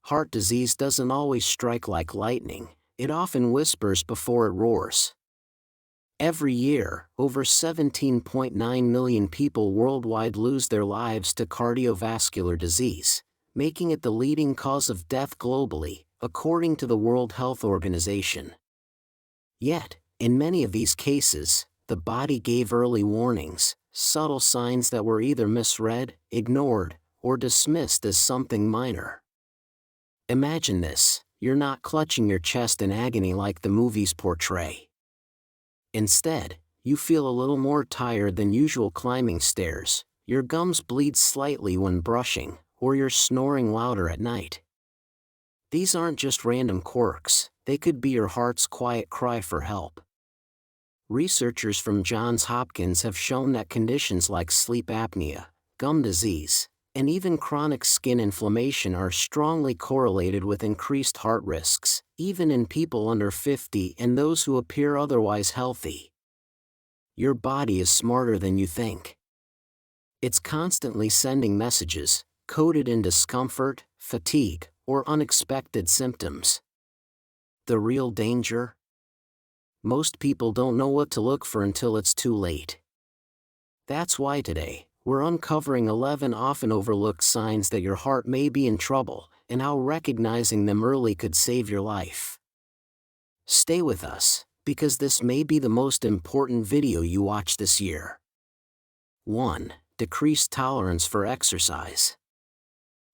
Heart disease doesn't always strike like lightning, it often whispers before it roars. Every year, over 17.9 million people worldwide lose their lives to cardiovascular disease, making it the leading cause of death globally, according to the World Health Organization. Yet, in many of these cases, the body gave early warnings, subtle signs that were either misread, ignored, or dismissed as something minor. Imagine this: you're not clutching your chest in agony like the movies portray. Instead, you feel a little more tired than usual climbing stairs, your gums bleed slightly when brushing, or you're snoring louder at night. These aren't just random quirks, they could be your heart's quiet cry for help. Researchers from Johns Hopkins have shown that conditions like sleep apnea, gum disease, and even chronic skin inflammation are strongly correlated with increased heart risks, even in people under 50 and those who appear otherwise healthy. Your body is smarter than you think. It's constantly sending messages, coded in discomfort, fatigue, or unexpected symptoms. The real danger? Most people don't know what to look for until it's too late. That's why today, we're uncovering 11 often overlooked signs that your heart may be in trouble, and how recognizing them early could save your life. Stay with us, because this may be the most important video you watch this year. 1. Decreased tolerance for exercise.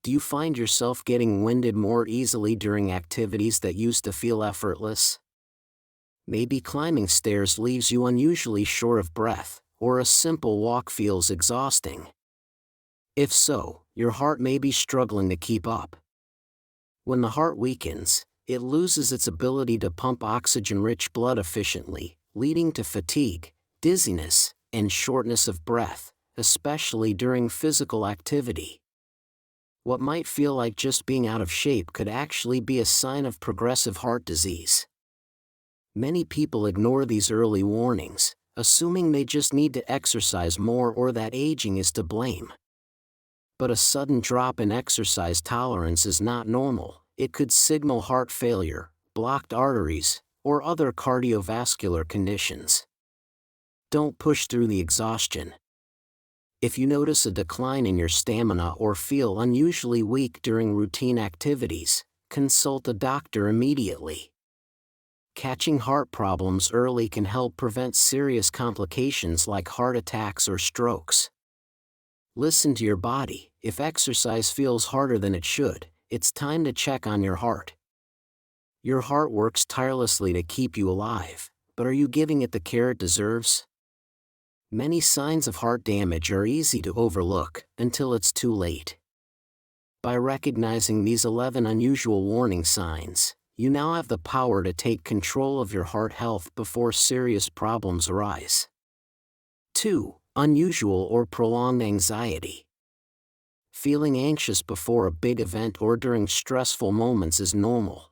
Do you find yourself getting winded more easily during activities that used to feel effortless? Maybe climbing stairs leaves you unusually short of breath, or a simple walk feels exhausting. If so, your heart may be struggling to keep up. When the heart weakens, it loses its ability to pump oxygen-rich blood efficiently, leading to fatigue, dizziness, and shortness of breath, especially during physical activity. What might feel like just being out of shape could actually be a sign of progressive heart disease. Many people ignore these early warnings, assuming they just need to exercise more or that aging is to blame. But a sudden drop in exercise tolerance is not normal. It could signal heart failure, blocked arteries, or other cardiovascular conditions. Don't push through the exhaustion. If you notice a decline in your stamina or feel unusually weak during routine activities, consult a doctor immediately. Catching heart problems early can help prevent serious complications like heart attacks or strokes. Listen to your body. If exercise feels harder than it should, it's time to check on your heart. Your heart works tirelessly to keep you alive, but are you giving it the care it deserves? Many signs of heart damage are easy to overlook until it's too late. By recognizing these 11 unusual warning signs, you now have the power to take control of your heart health before serious problems arise. 2. Unusual or prolonged anxiety. Feeling anxious before a big event or during stressful moments is normal.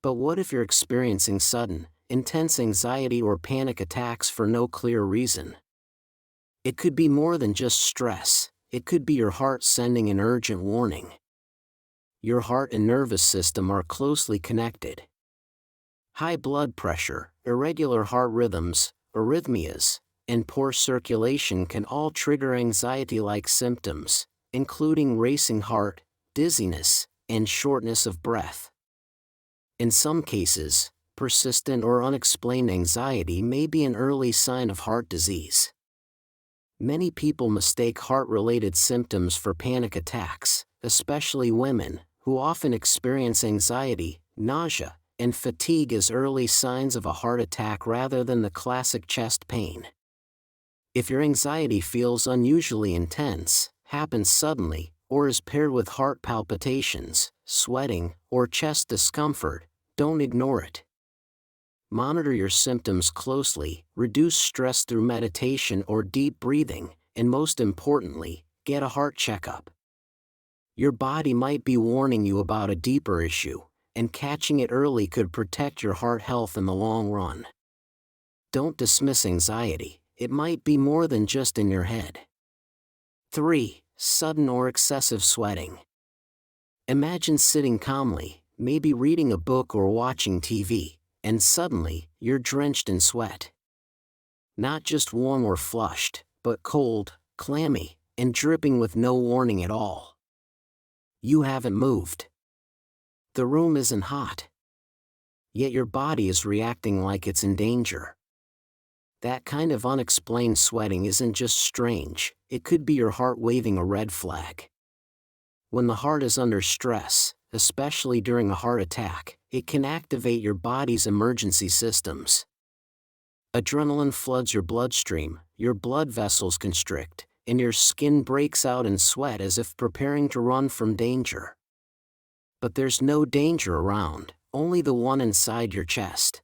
But what if you're experiencing sudden, intense anxiety or panic attacks for no clear reason? It could be more than just stress, it could be your heart sending an urgent warning. Your heart and nervous system are closely connected. High blood pressure, irregular heart rhythms, arrhythmias, and poor circulation can all trigger anxiety-like symptoms, including racing heart, dizziness, and shortness of breath. In some cases, persistent or unexplained anxiety may be an early sign of heart disease. Many people mistake heart-related symptoms for panic attacks, especially women, who often experience anxiety, nausea, and fatigue as early signs of a heart attack rather than the classic chest pain. If your anxiety feels unusually intense, happens suddenly, or is paired with heart palpitations, sweating, or chest discomfort, don't ignore it. Monitor your symptoms closely, reduce stress through meditation or deep breathing, and most importantly, get a heart checkup. Your body might be warning you about a deeper issue, and catching it early could protect your heart health in the long run. Don't dismiss anxiety, it might be more than just in your head. 3. Sudden or excessive sweating. Imagine sitting calmly, maybe reading a book or watching TV, and suddenly, you're drenched in sweat. Not just warm or flushed, but cold, clammy, and dripping with no warning at all. You haven't moved. The room isn't hot. Yet your body is reacting like it's in danger. That kind of unexplained sweating isn't just strange, it could be your heart waving a red flag. When the heart is under stress, especially during a heart attack, it can activate your body's emergency systems. Adrenaline floods your bloodstream, your blood vessels constrict, and your skin breaks out in sweat as if preparing to run from danger. But there's no danger around, only the one inside your chest.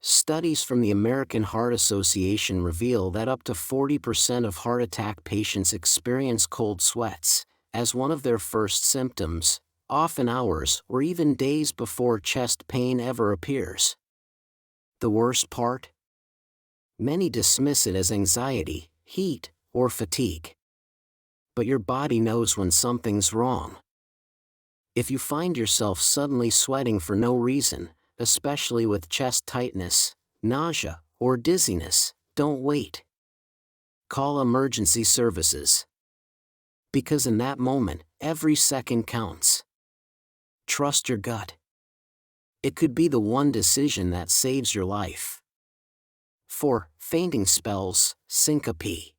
Studies from the American Heart Association reveal that up to 40% of heart attack patients experience cold sweats as one of their first symptoms, often hours or even days before chest pain ever appears. The worst part? Many dismiss it as anxiety, heat, or fatigue. But your body knows when something's wrong. If you find yourself suddenly sweating for no reason, especially with chest tightness, nausea, or dizziness, don't wait. Call emergency services. Because in that moment, every second counts. Trust your gut. It could be the one decision that saves your life. 4. Fainting spells, syncope.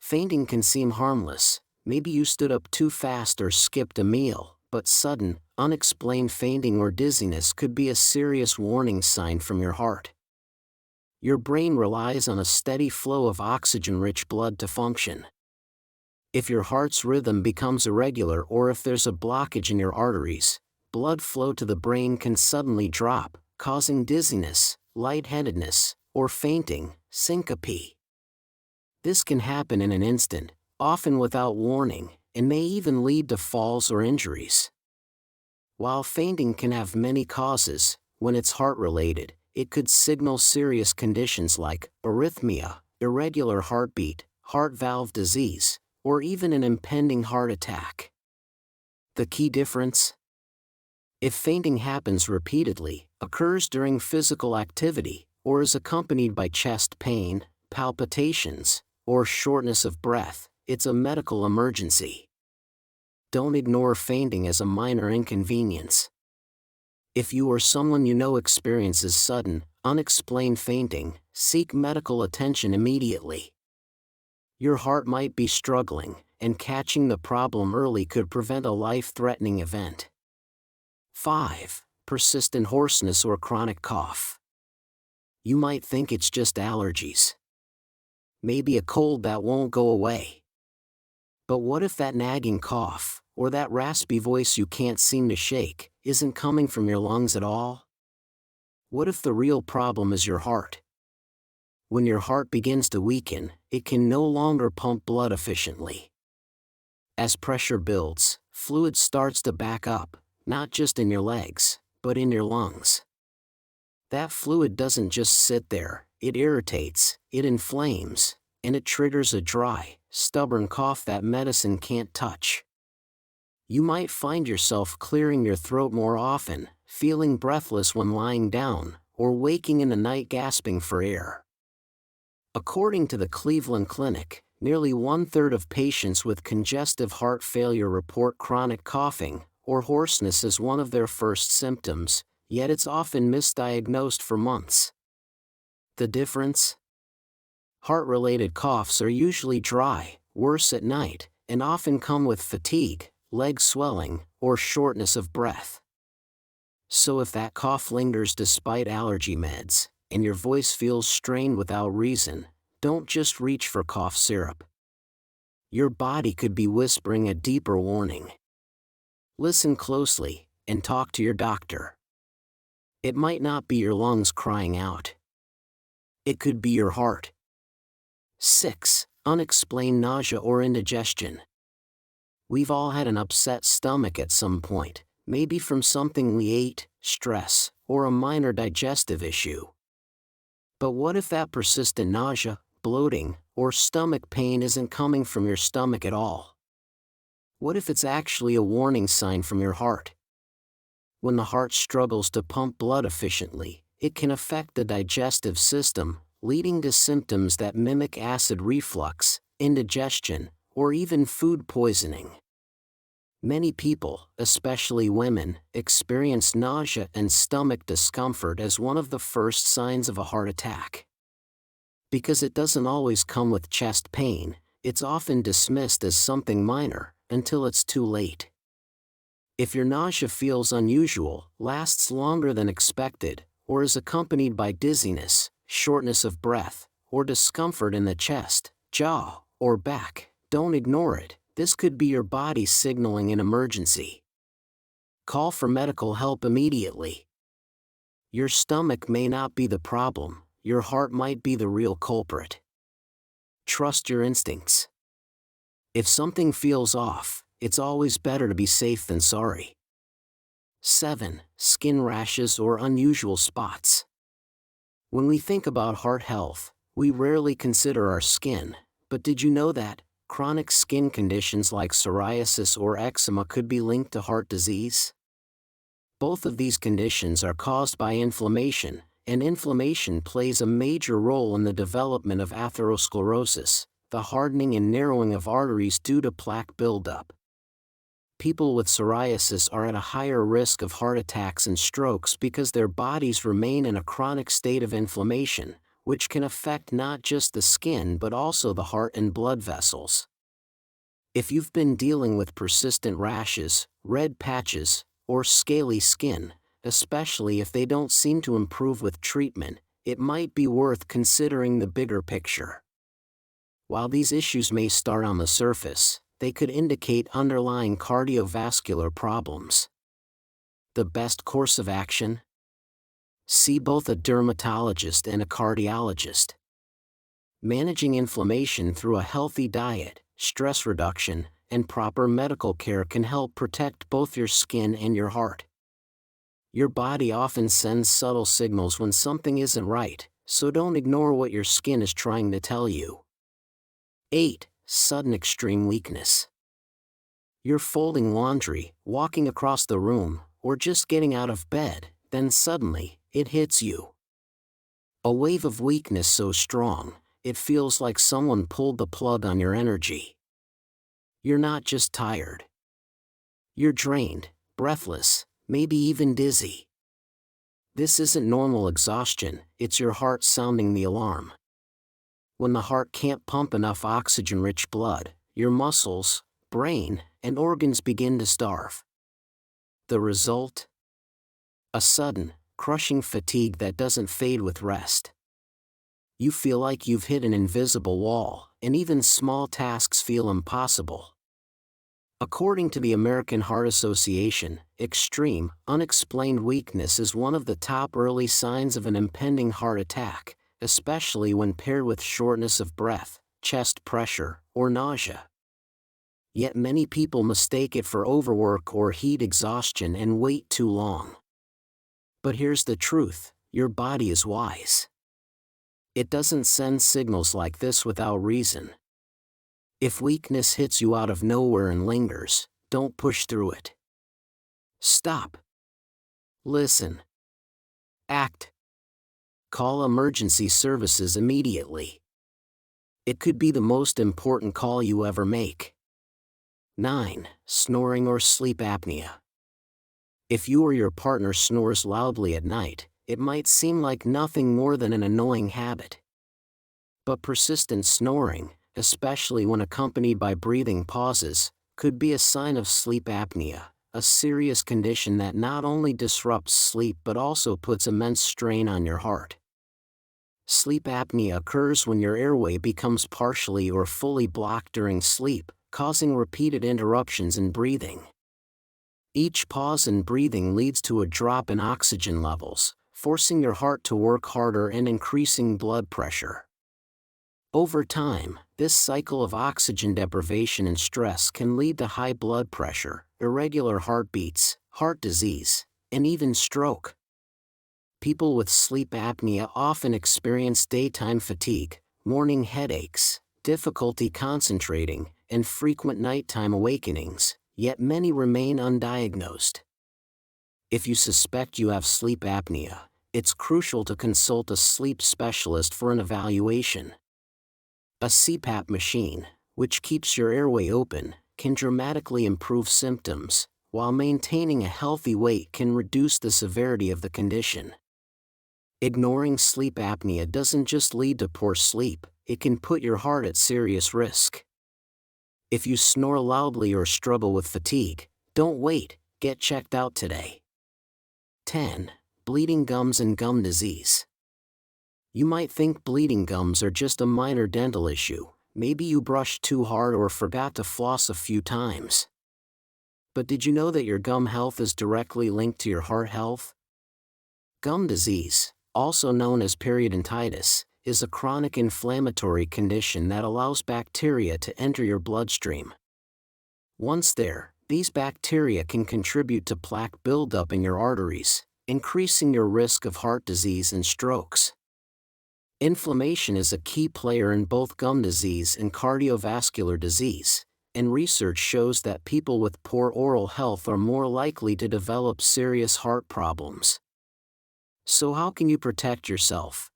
Fainting can seem harmless, maybe you stood up too fast or skipped a meal, but sudden, unexplained fainting or dizziness could be a serious warning sign from your heart. Your brain relies on a steady flow of oxygen-rich blood to function. If your heart's rhythm becomes irregular or if there's a blockage in your arteries, blood flow to the brain can suddenly drop, causing dizziness, lightheadedness, or fainting, syncope. This can happen in an instant, often without warning, and may even lead to falls or injuries. While fainting can have many causes, when it's heart-related, it could signal serious conditions like arrhythmia, irregular heartbeat, heart valve disease, or even an impending heart attack. The key difference? If fainting happens repeatedly, occurs during physical activity, or is accompanied by chest pain, palpitations, or shortness of breath, it's a medical emergency. Don't ignore fainting as a minor inconvenience. If you or someone you know experiences sudden, unexplained fainting, seek medical attention immediately. Your heart might be struggling, and catching the problem early could prevent a life-threatening event. 5. Persistent hoarseness or chronic cough. You might think it's just allergies. Maybe a cold that won't go away. But what if that nagging cough, or that raspy voice you can't seem to shake, isn't coming from your lungs at all? What if the real problem is your heart? When your heart begins to weaken, it can no longer pump blood efficiently. As pressure builds, fluid starts to back up, not just in your legs, but in your lungs. That fluid doesn't just sit there, it irritates, it inflames, and it triggers a dry, stubborn cough that medicine can't touch. You might find yourself clearing your throat more often, feeling breathless when lying down, or waking in the night gasping for air. According to the Cleveland Clinic, nearly 1/3 of patients with congestive heart failure report chronic coughing, or hoarseness as one of their first symptoms, yet it's often misdiagnosed for months. The difference? Heart-related coughs are usually dry, worse at night, and often come with fatigue, leg swelling, or shortness of breath. So if that cough lingers despite allergy meds, and your voice feels strained without reason, don't just reach for cough syrup. Your body could be whispering a deeper warning. Listen closely, and talk to your doctor. It might not be your lungs crying out. It could be your heart. 6. Unexplained nausea or indigestion. We've all had an upset stomach at some point, maybe from something we ate, stress, or a minor digestive issue. But what if that persistent nausea, bloating, or stomach pain isn't coming from your stomach at all? What if it's actually a warning sign from your heart? When the heart struggles to pump blood efficiently, it can affect the digestive system, leading to symptoms that mimic acid reflux, indigestion, or even food poisoning. Many people, especially women, experience nausea and stomach discomfort as one of the first signs of a heart attack. Because it doesn't always come with chest pain, it's often dismissed as something minor, until it's too late. If your nausea feels unusual, lasts longer than expected, or is accompanied by dizziness, shortness of breath, or discomfort in the chest, jaw, or back, don't ignore it. This could be your body signaling an emergency. Call for medical help immediately. Your stomach may not be the problem, your heart might be the real culprit. Trust your instincts. If something feels off, it's always better to be safe than sorry. 7. Skin rashes or unusual spots. When we think about heart health, we rarely consider our skin, but did you know that chronic skin conditions like psoriasis or eczema could be linked to heart disease? Both of these conditions are caused by inflammation, and inflammation plays a major role in the development of atherosclerosis, the hardening and narrowing of arteries due to plaque buildup. People with psoriasis are at a higher risk of heart attacks and strokes because their bodies remain in a chronic state of inflammation, which can affect not just the skin but also the heart and blood vessels. If you've been dealing with persistent rashes, red patches, or scaly skin, especially if they don't seem to improve with treatment, it might be worth considering the bigger picture. While these issues may start on the surface, they could indicate underlying cardiovascular problems. The best course of action? See both a dermatologist and a cardiologist. Managing inflammation through a healthy diet, stress reduction, and proper medical care can help protect both your skin and your heart. Your body often sends subtle signals when something isn't right, so don't ignore what your skin is trying to tell you. 8. Sudden extreme weakness. You're folding laundry, walking across the room, or just getting out of bed, then suddenly, it hits you. A wave of weakness so strong, it feels like someone pulled the plug on your energy. You're not just tired. You're drained, breathless, maybe even dizzy. This isn't normal exhaustion, it's your heart sounding the alarm. When the heart can't pump enough oxygen-rich blood, your muscles, brain, and organs begin to starve. The result? A sudden, crushing fatigue that doesn't fade with rest. You feel like you've hit an invisible wall, and even small tasks feel impossible. According to the American Heart Association, extreme, unexplained weakness is one of the top early signs of an impending heart attack, especially when paired with shortness of breath, chest pressure, or nausea. Yet many people mistake it for overwork or heat exhaustion and wait too long. But here's the truth, your body is wise. It doesn't send signals like this without reason. If weakness hits you out of nowhere and lingers, don't push through it. Stop. Listen. Act. Call emergency services immediately. It could be the most important call you ever make. 9. Snoring or sleep apnea. If you or your partner snores loudly at night, it might seem like nothing more than an annoying habit. But persistent snoring, especially when accompanied by breathing pauses, could be a sign of sleep apnea, a serious condition that not only disrupts sleep but also puts immense strain on your heart. Sleep apnea occurs when your airway becomes partially or fully blocked during sleep, causing repeated interruptions in breathing. Each pause in breathing leads to a drop in oxygen levels, forcing your heart to work harder and increasing blood pressure. Over time, this cycle of oxygen deprivation and stress can lead to high blood pressure, irregular heartbeats, heart disease, and even stroke. People with sleep apnea often experience daytime fatigue, morning headaches, difficulty concentrating, and frequent nighttime awakenings, yet many remain undiagnosed. If you suspect you have sleep apnea, it's crucial to consult a sleep specialist for an evaluation. A CPAP machine, which keeps your airway open, can dramatically improve symptoms, while maintaining a healthy weight can reduce the severity of the condition. Ignoring sleep apnea doesn't just lead to poor sleep, it can put your heart at serious risk. If you snore loudly or struggle with fatigue, don't wait, get checked out today. 10. Bleeding gums and gum disease. You might think bleeding gums are just a minor dental issue. Maybe you brushed too hard or forgot to floss a few times. But did you know that your gum health is directly linked to your heart health? Gum disease, also known as periodontitis, is a chronic inflammatory condition that allows bacteria to enter your bloodstream. Once there, these bacteria can contribute to plaque buildup in your arteries, increasing your risk of heart disease and strokes. Inflammation is a key player in both gum disease and cardiovascular disease, and research shows that people with poor oral health are more likely to develop serious heart problems. So how can you protect yourself?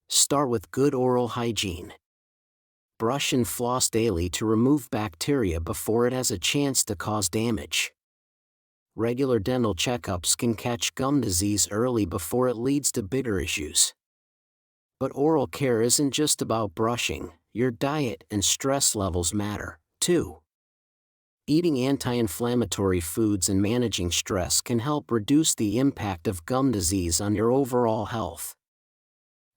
Start with good oral hygiene. Brush and floss daily to remove bacteria before it has a chance to cause damage. Regular dental checkups can catch gum disease early before it leads to bigger issues. But oral care isn't just about brushing, your diet and stress levels matter, too. Eating anti-inflammatory foods and managing stress can help reduce the impact of gum disease on your overall health.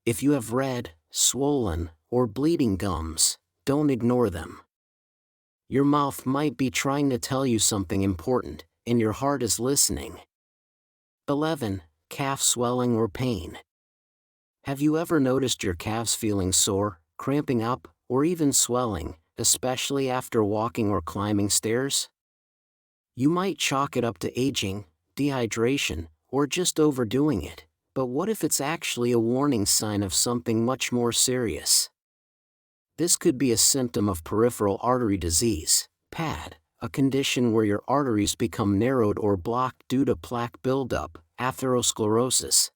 If you have red, swollen, or bleeding gums, don't ignore them. Your mouth might be trying to tell you something important, and your heart is listening. 11. Calf swelling or pain. Have you ever noticed your calves feeling sore, cramping up, or even swelling, especially after walking or climbing stairs? You might chalk it up to aging, dehydration, or just overdoing it, but what if it's actually a warning sign of something much more serious? This could be a symptom of peripheral artery disease, PAD, a condition where your arteries become narrowed or blocked due to plaque buildup, atherosclerosis.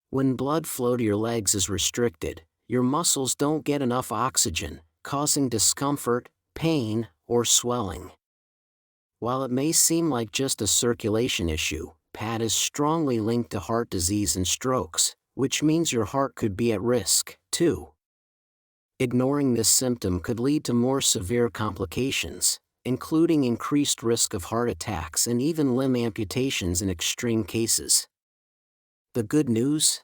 When blood flow to your legs is restricted, your muscles don't get enough oxygen, causing discomfort, pain, or swelling. While it may seem like just a circulation issue, PAD is strongly linked to heart disease and strokes, which means your heart could be at risk, too. Ignoring this symptom could lead to more severe complications, including increased risk of heart attacks and even limb amputations in extreme cases. The good news?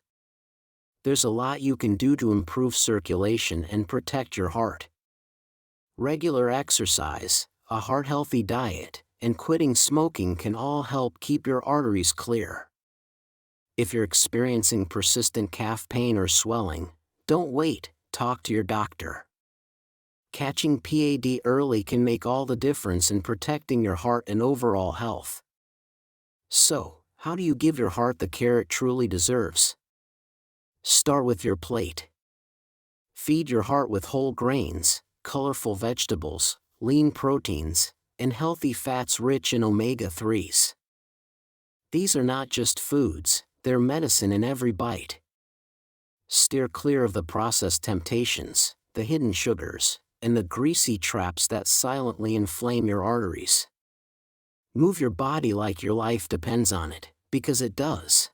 There's a lot you can do to improve circulation and protect your heart. Regular exercise, a heart-healthy diet, and quitting smoking can all help keep your arteries clear. If you're experiencing persistent calf pain or swelling, don't wait, talk to your doctor. Catching PAD early can make all the difference in protecting your heart and overall health. So, how do you give your heart the care it truly deserves? Start with your plate. Feed your heart with whole grains, colorful vegetables, lean proteins, and healthy fats rich in omega-3s. These are not just foods, they're medicine in every bite. Steer clear of the processed temptations, the hidden sugars, and the greasy traps that silently inflame your arteries. Move your body like your life depends on it, because it does.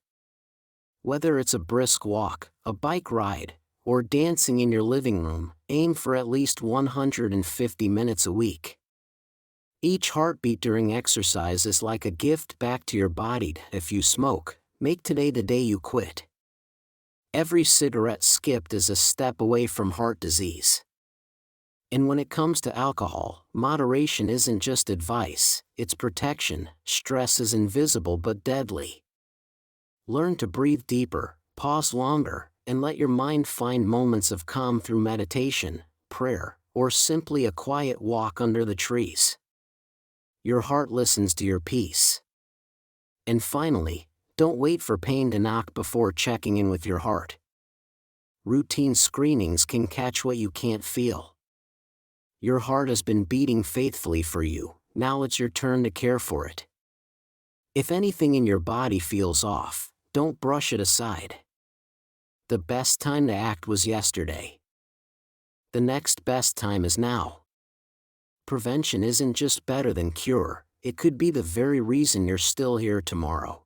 Whether it's a brisk walk, a bike ride, or dancing in your living room, aim for at least 150 minutes a week. Each heartbeat during exercise is like a gift back to your body. If you smoke, make today the day you quit. Every cigarette skipped is a step away from heart disease. And when it comes to alcohol, moderation isn't just advice, it's protection. Stress is invisible but deadly. Learn to breathe deeper, pause longer, and let your mind find moments of calm through meditation, prayer, or simply a quiet walk under the trees. Your heart listens to your peace. And finally, don't wait for pain to knock before checking in with your heart. Routine screenings can catch what you can't feel. Your heart has been beating faithfully for you, now it's your turn to care for it. If anything in your body feels off, don't brush it aside. The best time to act was yesterday. The next best time is now. Prevention isn't just better than cure, it could be the very reason you're still here tomorrow.